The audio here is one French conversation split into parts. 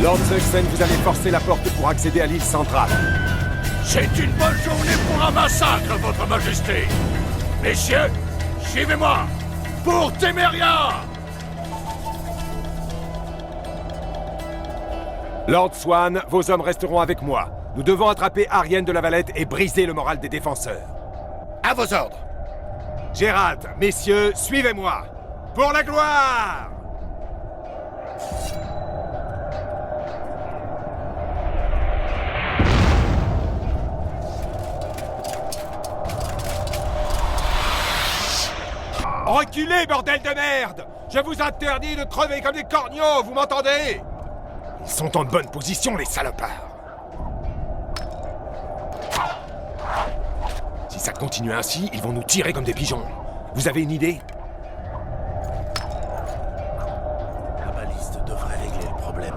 Lord Suxen, vous allez forcer la porte pour accéder à l'île centrale. C'est une bonne journée pour un massacre, votre majesté. Messieurs, suivez-moi. Pour Téméria! Lord Swan, vos hommes resteront avec moi. Nous devons attraper Arienne de la Valette et briser le moral des défenseurs. À vos ordres. Gérald, messieurs, suivez-moi. Pour la gloire! Reculez, bordel de merde! Je vous interdis de crever comme des corneaux, vous m'entendez? Ils sont en bonne position, les salopards. Si ça continue ainsi, ils vont nous tirer comme des pigeons. Vous avez une idée? La baliste devrait régler le problème.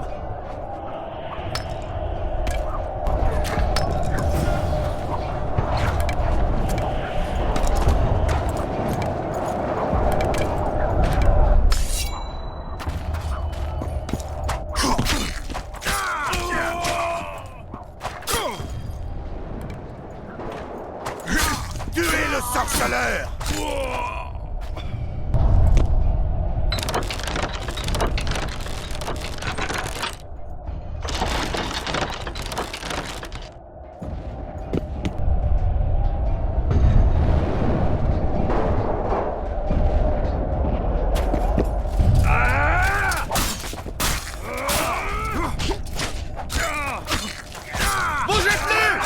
Tuez le sorceleur! Bougez plus!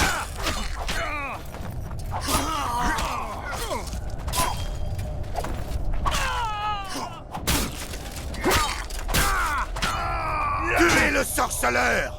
Tuez le sorceleur!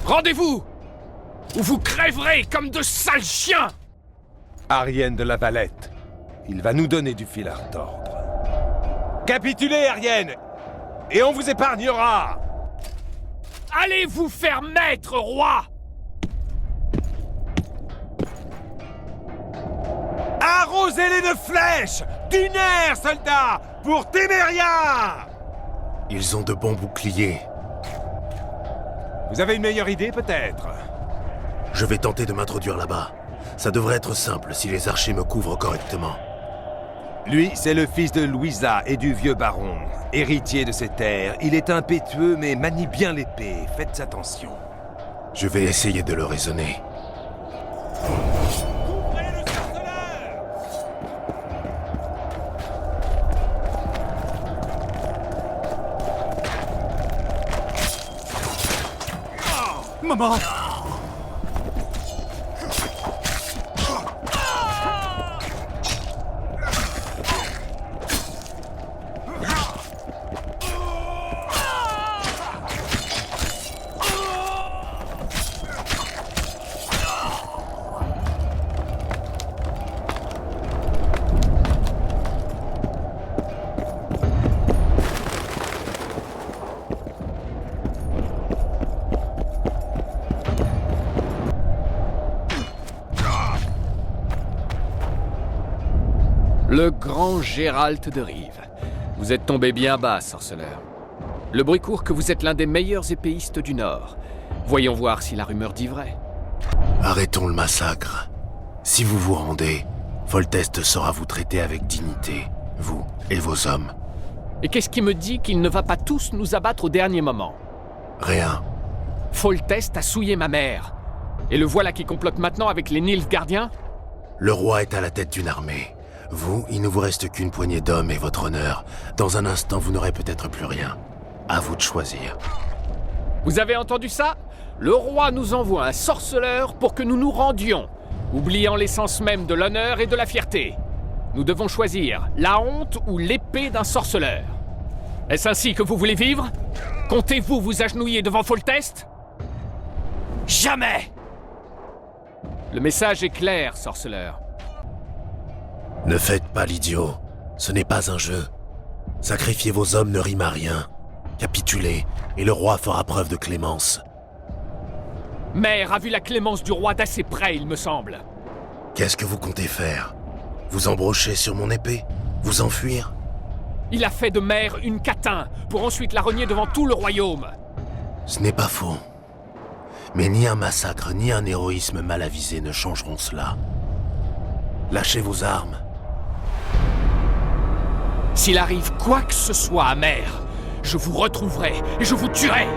Rendez-vous! Ou vous crèverez comme de sales chiens! Arienne de la Valette. Il va nous donner du fil à retordre. Capitulez, Arienne! Et on vous épargnera! Allez vous faire mettre, roi! Arrosez-les de flèches! Du nerf, soldats! Pour Téméria! Ils ont de bons boucliers. Vous avez une meilleure idée, peut-être? Je vais tenter de m'introduire là-bas. Ça devrait être simple si les archers me couvrent correctement. Lui, c'est le fils de Louisa et du vieux baron. Héritier de ces terres, il est impétueux mais manie bien l'épée. Faites attention. Je vais essayer de le raisonner. Couvrez le sorceleur! Maman! Le grand Gérald de Rive. Vous êtes tombé bien bas, sorceleur. Le bruit court que vous êtes l'un des meilleurs épéistes du Nord. Voyons voir si la rumeur dit vrai. Arrêtons le massacre. Si vous vous rendez, Foltest saura vous traiter avec dignité, vous et vos hommes. Et qu'est-ce qui me dit qu'il ne va pas tous nous abattre au dernier moment? Rien. Foltest a souillé ma mère. Et le voilà qui complote maintenant avec les Nilfgaardiens? Le roi est à la tête d'une armée. Vous, il ne vous reste qu'une poignée d'hommes et votre honneur. Dans un instant, vous n'aurez peut-être plus rien. À vous de choisir. Vous avez entendu ça? Le roi nous envoie un sorceleur pour que nous nous rendions, oubliant l'essence même de l'honneur et de la fierté. Nous devons choisir la honte ou l'épée d'un sorceleur. Est-ce ainsi que vous voulez vivre? Comptez-vous vous agenouiller devant Foltest? Jamais! Le message est clair, sorceleur. Ne faites pas l'idiot. Ce n'est pas un jeu. Sacrifier vos hommes ne rime à rien. Capitulez, et le roi fera preuve de clémence. Mère a vu la clémence du roi d'assez près, il me semble. Qu'est-ce que vous comptez faire? Vous embrocher sur mon épée? Vous enfuir? Il a fait de Mère une catin, pour ensuite la renier devant tout le royaume. Ce n'est pas faux. Mais ni un massacre, ni un héroïsme mal avisé ne changeront cela. Lâchez vos armes. S'il arrive quoi que ce soit à Mère, je vous retrouverai et je vous tuerai.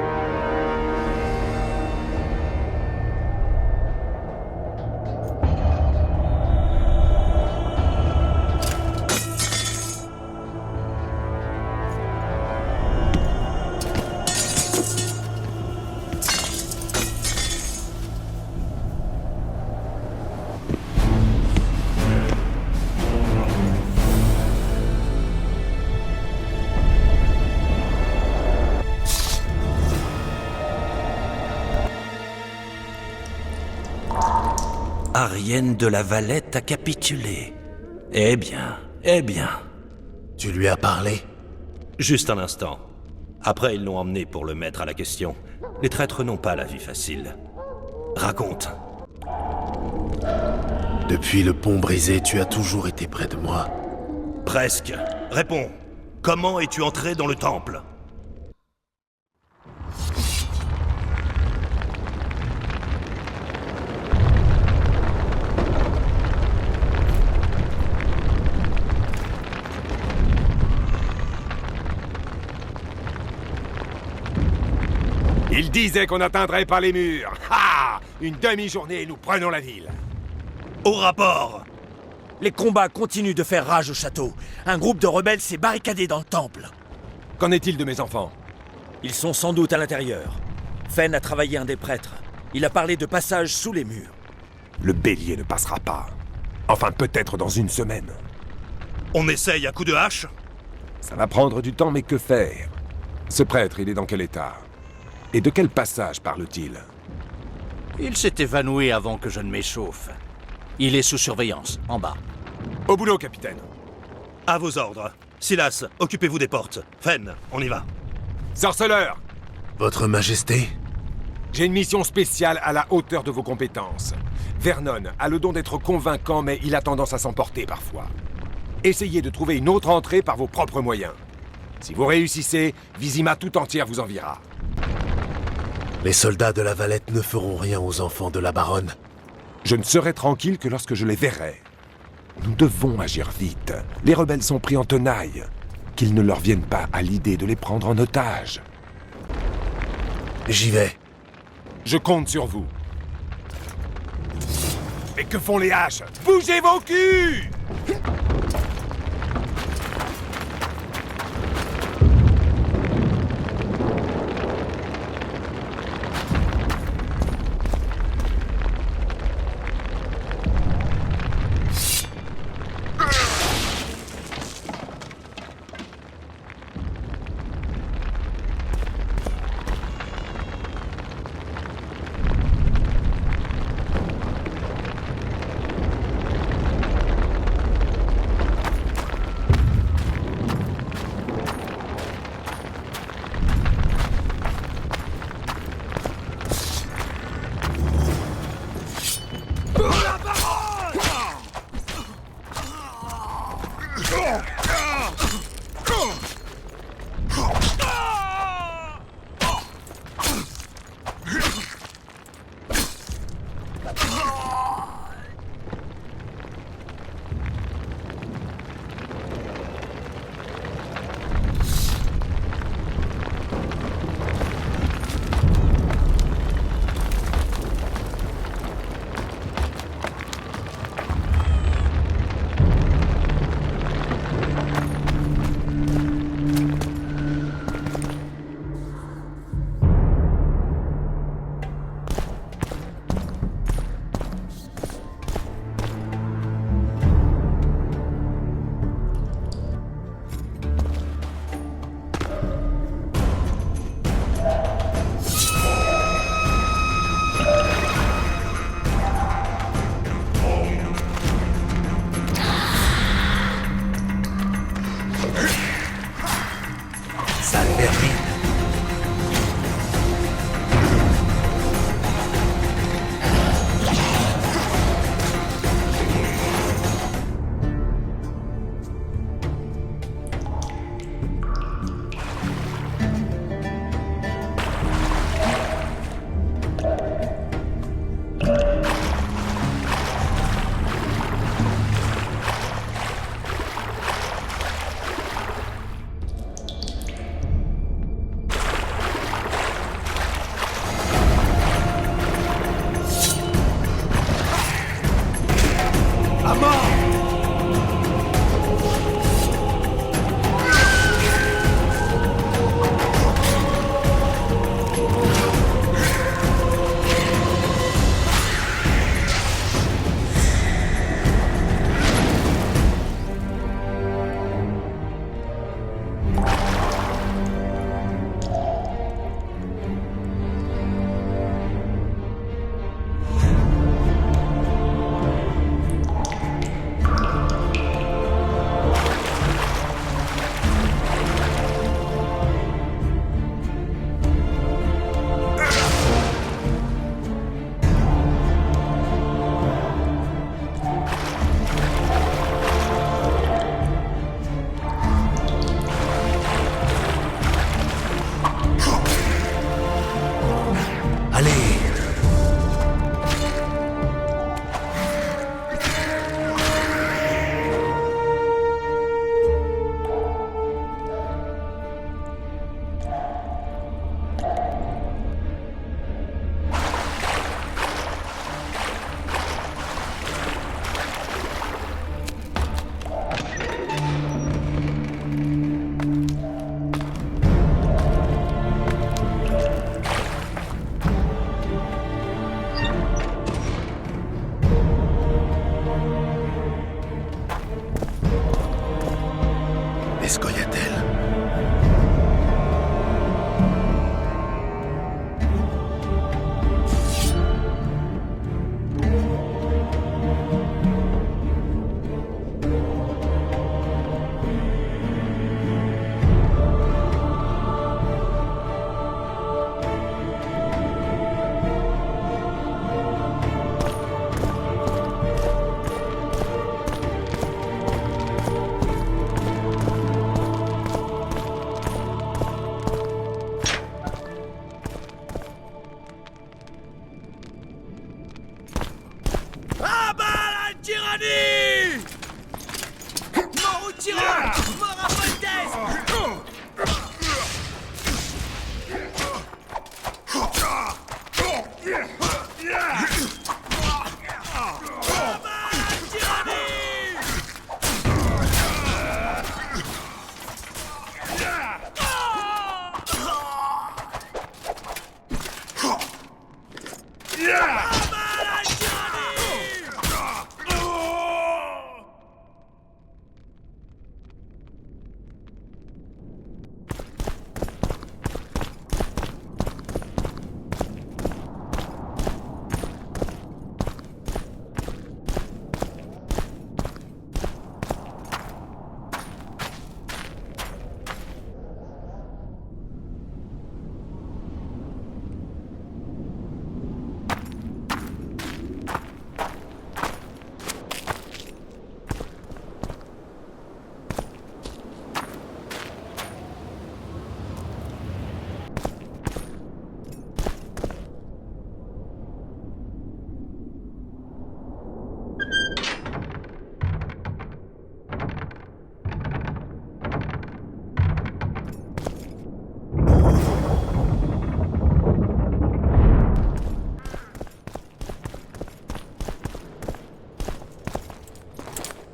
Arienne de la Valette a capitulé. Eh bien, eh bien. Tu lui as parlé? Juste un instant. Après, ils l'ont emmené pour le mettre à la question. Les traîtres n'ont pas la vie facile. Raconte. Depuis le pont brisé, tu as toujours été près de moi. Presque. Réponds. Comment es-tu entré dans le temple? Il disait qu'on n'atteindrait pas les murs. Ha! Une demi-journée et nous prenons la ville. Au rapport! Les combats continuent de faire rage au château. Un groupe de rebelles s'est barricadé dans le temple. Qu'en est-il de mes enfants? Ils sont sans doute à l'intérieur. Fen a travaillé un des prêtres. Il a parlé de passage sous les murs. Le bélier ne passera pas. Enfin, peut-être dans une semaine. On essaye à coups de hache? Ça va prendre du temps, mais que faire? Ce prêtre, il est dans quel état? Et de quel passage parle-t-il? Il s'est évanoui avant que je ne m'échauffe. Il est sous surveillance, en bas. Au boulot, capitaine. À vos ordres. Silas, occupez-vous des portes. Fen, on y va. Sorceleur! Votre Majesté? J'ai une mission spéciale à la hauteur de vos compétences. Vernon a le don d'être convaincant, mais il a tendance à s'emporter parfois. Essayez de trouver une autre entrée par vos propres moyens. Si vous réussissez, Vizima tout entière vous enviera. Les soldats de la Valette ne feront rien aux enfants de la baronne. Je ne serai tranquille que lorsque je les verrai. Nous devons agir vite. Les rebelles sont pris en tenaille. Qu'ils ne leur vienne pas à l'idée de les prendre en otage. J'y vais. Je compte sur vous. Mais que font les haches? Bougez vos culs!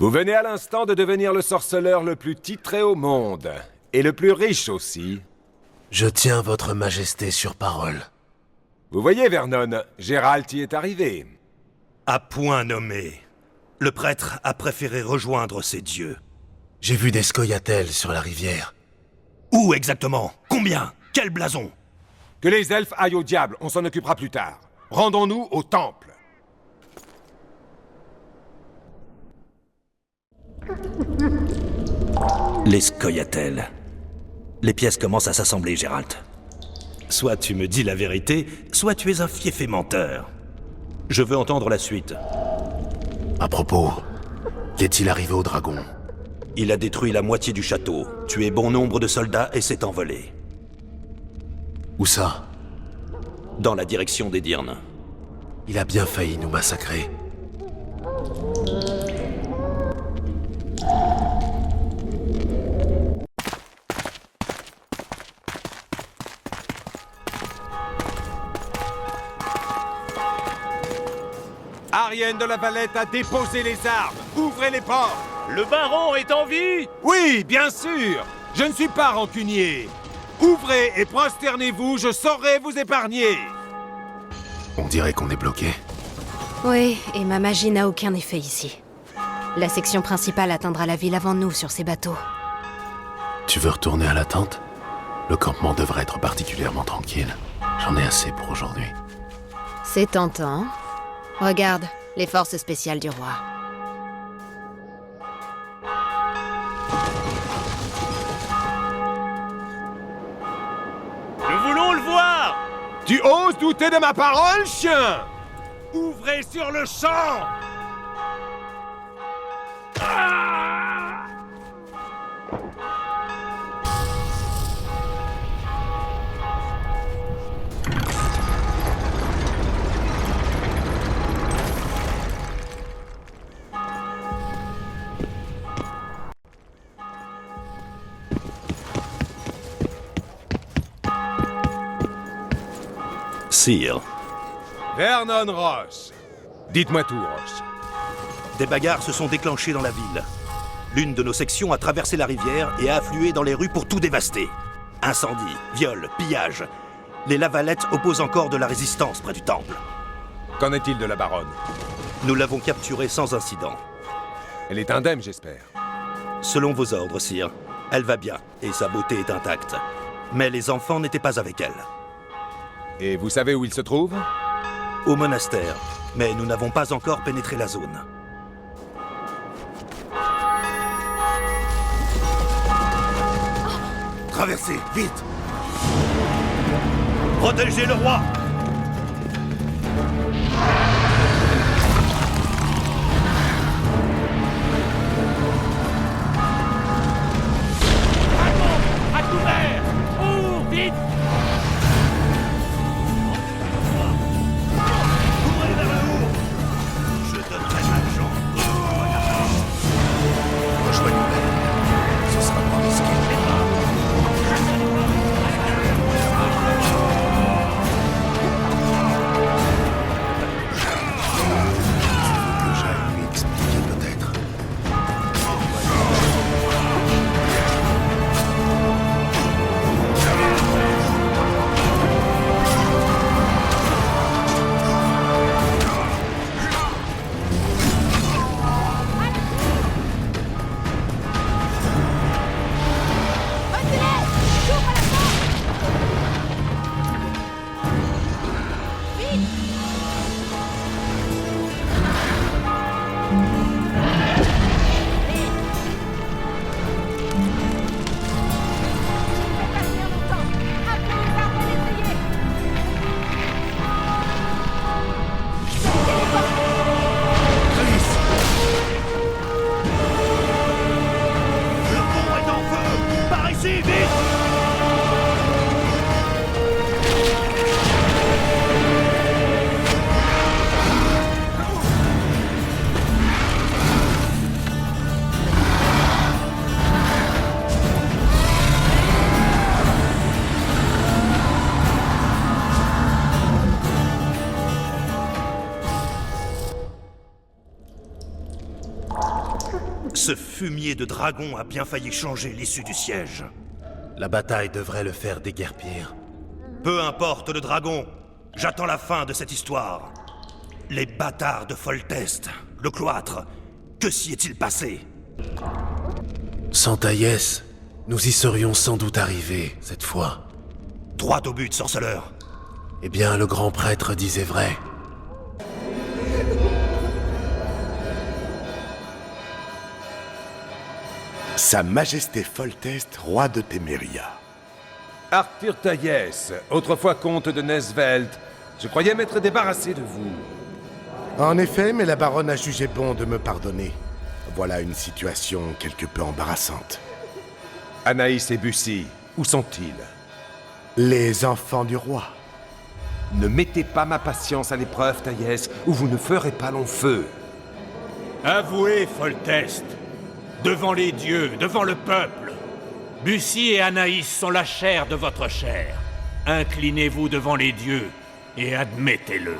Vous venez à l'instant de devenir le sorceleur le plus titré au monde. Et le plus riche aussi. Je tiens votre majesté sur parole. Vous voyez, Vernon, Gérald y est arrivé. À point nommé. Le prêtre a préféré rejoindre ses dieux. J'ai vu des scoia'tael sur la rivière. Où exactement? Combien? Quel blason? Que les elfes aillent au diable, on s'en occupera plus tard. Rendons-nous au temple. Les scoia'tael. Les pièces commencent à s'assembler, Gérald. Soit tu me dis la vérité, soit tu es un fieffé menteur. Je veux entendre la suite. À propos, qu'est-il arrivé au dragon? Il a détruit la moitié du château, tué bon nombre de soldats et s'est envolé. Où ça? Dans la direction d'Edirne. Il a bien failli nous massacrer. Arienne de la Valette a déposé les armes. Ouvrez les portes. Le baron est en vie! Oui, bien sûr. Je ne suis pas rancunier. Ouvrez et prosternez-vous, je saurai vous épargner. On dirait qu'on est bloqué. Oui, et ma magie n'a aucun effet ici. La section principale atteindra la ville avant nous sur ces bateaux. Tu veux retourner à la tente? Le campement devrait être particulièrement tranquille. J'en ai assez pour aujourd'hui. C'est tentant. Regarde, les forces spéciales du roi. Nous voulons le voir! Tu oses douter de ma parole, chien? Ouvrez sur le champ! Sire, Vernon Roche. Dites-moi tout, Roche. des bagarres se sont déclenchées dans la ville. L'une de nos sections a traversé la rivière et a afflué dans les rues pour tout dévaster. Incendie, viols, pillage. Les Lavalettes opposent encore de la résistance près du temple. Qu'en est-il de la baronne? Nous l'avons capturée sans incident. Elle est indemne, j'espère. Selon vos ordres, sire, elle va bien et sa beauté est intacte. Mais les enfants n'étaient pas avec elle. Et vous savez où il se trouve? Au monastère, mais nous n'avons pas encore pénétré la zone. Traversez, vite! Protégez le roi! À couvert! Ouvre, vite! Courez vers le haut! Je donnerai ma jambe. Rejoignez-les. Ce sera pas risqué. Que j'aille lui expliquer peut-être. Ce fumier de dragon a bien failli changer l'issue du siège. La bataille devrait le faire déguerpir. Peu importe le dragon, j'attends la fin de cette histoire. Les bâtards de Foltest, le cloître, que s'y est-il passé? Sans Taïès, nous y serions sans doute arrivés, cette fois. Droit au but, sorceleur. Eh bien, le grand prêtre disait vrai. Sa Majesté Foltest, roi de Téméria. Arthur Taïès, autrefois comte de Nesvelt, je croyais m'être débarrassé de vous. En effet, mais la baronne a jugé bon de me pardonner. Voilà une situation quelque peu embarrassante. Anaïs et Bussy, où sont-ils? Les enfants du roi. Ne mettez pas ma patience à l'épreuve, Taïès, ou vous ne ferez pas long feu. Avouez, Foltest, devant les dieux, devant le peuple, Bussy et Anaïs sont la chair de votre chair. Inclinez-vous devant les dieux et admettez-le.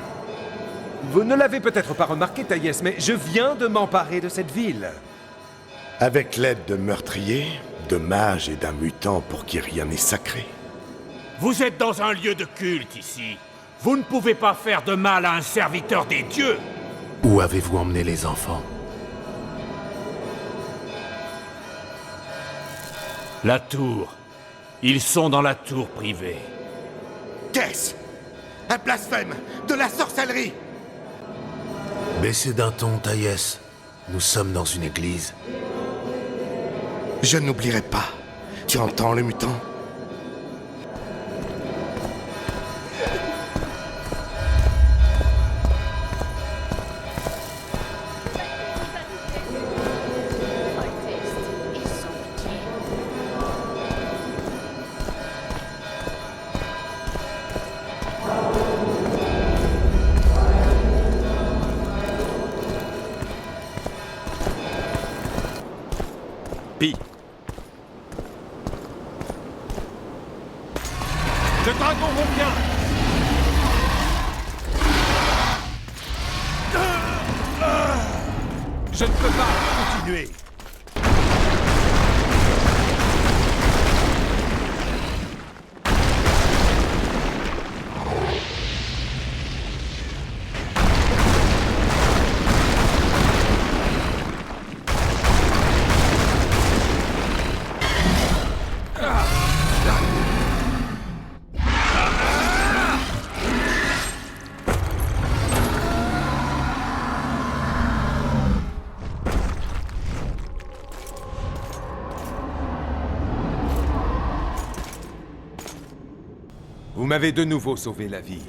Vous ne l'avez peut-être pas remarqué, Taïès, mais je viens de m'emparer de cette ville. Avec l'aide de meurtriers, de mages et d'un mutant pour qui rien n'est sacré. Vous êtes dans un lieu de culte ici. Vous ne pouvez pas faire de mal à un serviteur des dieux. Où avez-vous emmené les enfants? La tour. Ils sont dans la tour privée. Qu'est-ce? Un blasphème! De la sorcellerie! Baissez d'un ton, Taïès. Nous sommes dans une église. Je n'oublierai pas. Tu entends le mutant? Pi. Le dragon revient. Je ne peux pas Continuez. Vous m'avez de nouveau sauvé la vie.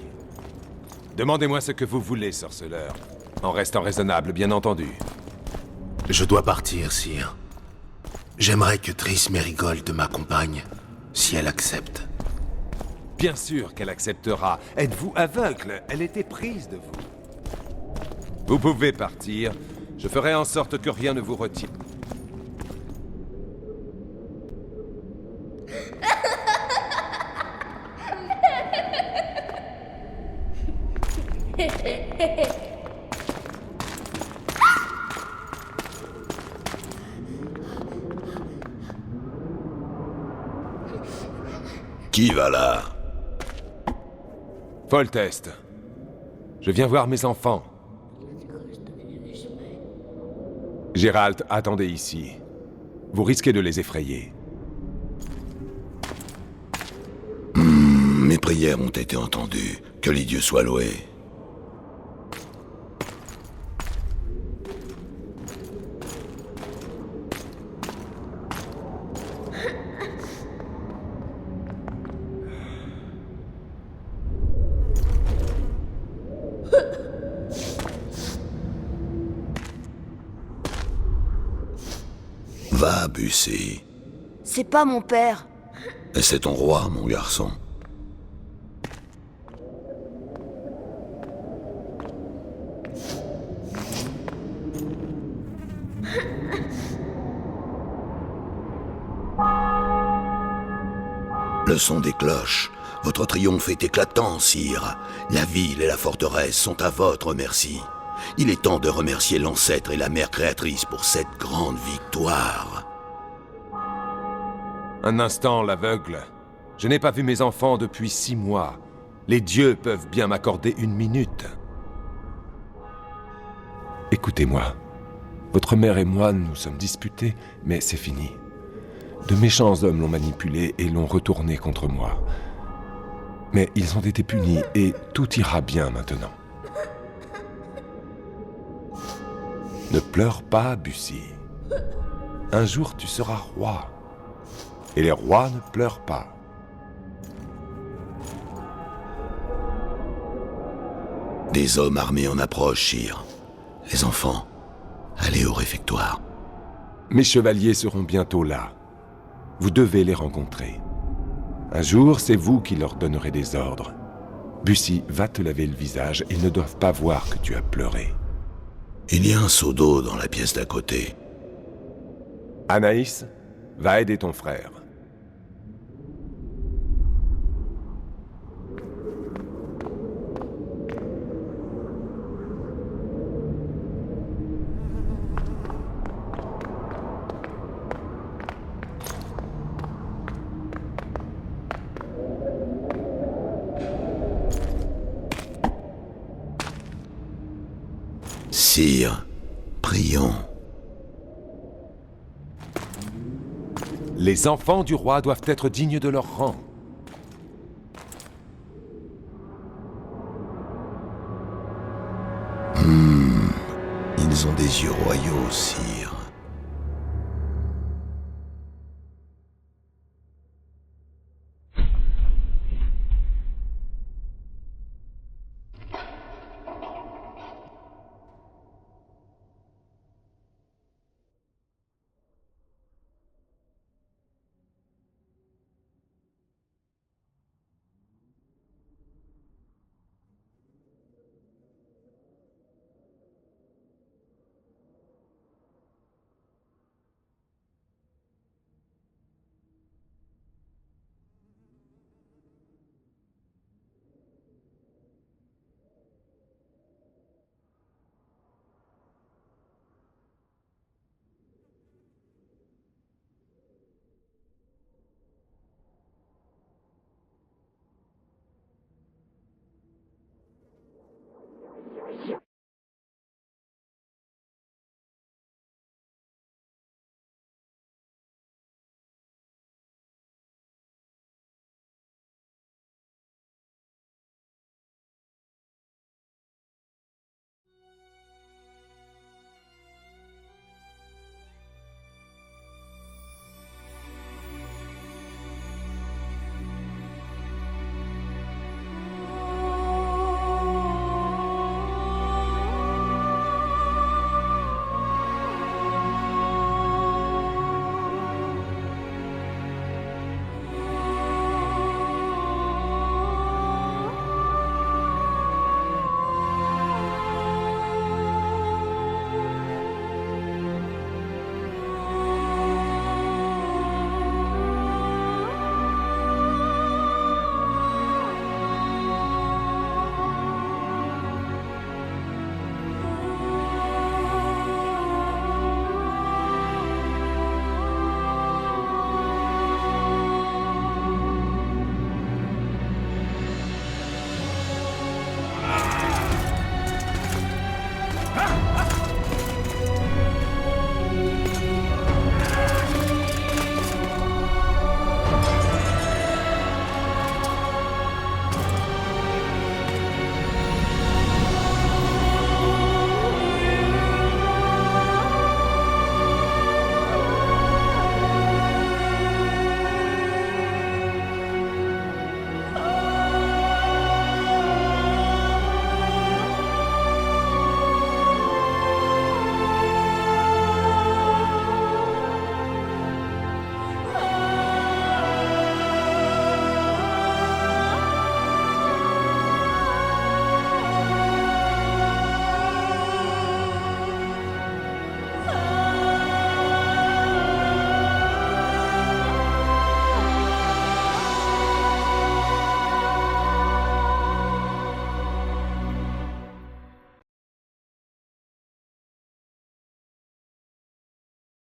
Demandez-moi ce que vous voulez, sorceleur. En restant raisonnable, bien entendu. Je dois partir, sire. J'aimerais que Triss Merigold m'accompagne, si elle accepte. Bien sûr qu'elle acceptera. Êtes-vous aveugle? Elle était prise de vous. Vous pouvez partir. Je ferai en sorte que rien ne vous retire. Qui va là? Foltest. Je viens voir mes enfants. Gérald, attendez ici. Vous risquez de les effrayer. Mes prières ont été entendues. Que les dieux soient loués. Va, Bussy. C'est pas mon père. Et c'est ton roi, mon garçon. Le son des cloches. Votre triomphe est éclatant, sire. La ville et la forteresse sont à votre merci. Il est temps de remercier l'ancêtre et la mère créatrice pour cette grande victoire. Un instant, l'aveugle. Je n'ai pas vu mes enfants depuis 6 mois. Les dieux peuvent bien m'accorder 1 minute. Écoutez-moi. Votre mère et moi nous sommes disputés, mais c'est fini. De méchants hommes l'ont manipulé et l'ont retourné contre moi. Mais ils ont été punis et tout ira bien maintenant. Ne pleure pas, Bussy. Un jour tu seras roi. Et les rois ne pleurent pas. Des hommes armés en approche, Shir. Les enfants, allez au réfectoire. Mes chevaliers seront bientôt là. Vous devez les rencontrer. Un jour, c'est vous qui leur donnerez des ordres. Bussy, va te laver le visage. Ils ne doivent pas voir que tu as pleuré. Il y a un seau d'eau dans la pièce d'à côté. Anaïs, va aider ton frère. Sire, prions. Les enfants du roi doivent être dignes de leur rang. Ils ont des yeux royaux, sire.